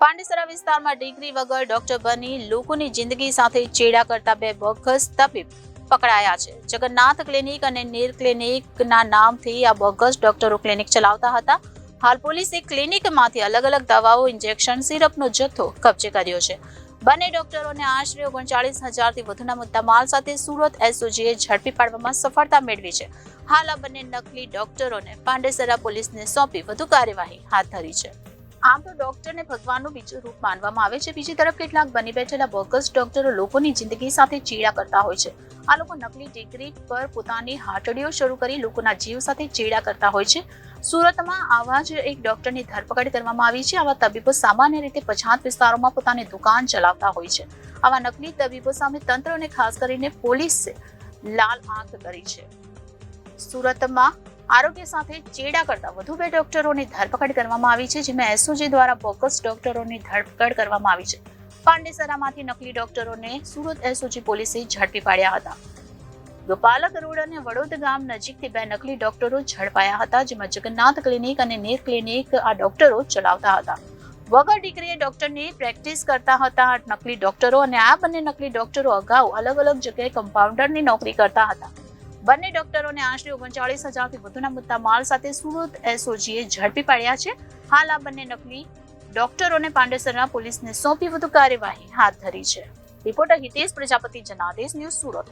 પાંડેસરા વિસ્તારમાં ડિગ્રી વગર ડોક્ટર બની લોકોની જિંદગી સાથે ચેડા કરતા બે બોગસ તબીબ પકડાયા છે. જગન્નાથ ક્લિનિક અને નીર ક્લિનિકના નામથી આ બોગસ ડોક્ટરો ક્લિનિક ચલાવતા હતા. હાલ પોલીસે ક્લિનિકમાંથી અલગ અલગ દવાઓ, ઇન્જેક્શન, સિરપનો જથ્થો કબજે કર્યો છે. બંને ડોક્ટરોને આશરે 39,000થી વધુના મુદ્દામાલ સાથે સુરત એસઓજીએ ઝડપી પાડવામાં સફળતા મેળવી છે. હાલ આ બંને નકલી ડોક્ટરોને પાંડેસરા પોલીસને સોંપી વધુ કાર્યવાહી હાથ ધરી છે. આમ તો ડોક્ટરને ભગવાનનું બીજું રૂપ માનવામાં આવે છે. બીજી તરફ કેટલાક બની બેઠેલા બોગસ ડોક્ટરો લોકોની જિંદગી સાથે ચેડા કરતા હોય છે. આ લોકો નકલી ડિગ્રી પર પોતાની હાટડીઓ શરૂ કરી લોકોના જીવ સાથે ચેડા કરતા હોય છે. સુરતમાં આવા જ એક ડોક્ટરની ધરપકડ કરવામાં આવી છે. આવા તબીબો સામાન્ય રીતે પછાત વિસ્તારોમાં પોતાની દુકાન ચલાવતા હોય છે. આવા નકલી તબીબો સામે તંત્રને ખાસ કરીને પોલીસે લાલ આંખ કરી છે. સુરતમાં આરોગ્ય સાથે ચેડા કરતા વધુ બે ડોક્ટરોની ધરપકડ કરવામાં આવી છે, જેમાં એસઓજી દ્વારા બોગસ ડોક્ટરોની ધરપકડ કરવામાં આવી છે. પાંડેસરામાંથી નકલી ડોક્ટરોને સુરત એસઓજી પોલીસે ઝડપી પાડ્યા હતા. ગોપાલક રોડ અને વડોદ ગામ નજીકથી બે નકલી ડોક્ટરો ઝડપાયા હતા, જેમાં જગન્નાથ ક્લિનિક અને નીર ક્લિનિક આ ડોક્ટરો ચલાવતા હતા. વગર ડિગ્રીએ ડોક્ટરની પ્રેક્ટિસ કરતા હતા નકલી ડોક્ટરો, અને આ બંને નકલી ડોક્ટરો અગાઉ અલગ અલગ જગ્યાએ કમ્પાઉન્ડરની નોકરી કરતા હતા. બંને ડોક્ટરોને આશરે 39,000થી વધુના મુદ્દામાલ સાથે સુરત એસઓજીએ ઝડપી પાડ્યા છે. હાલ આ બંને નકલી ડોક્ટરોને પાંડેસરા પોલીસને સોંપી વધુ કાર્યવાહી હાથ ધરી છે. Reporter Hitesh Prajapati, Janadesh news, Surat.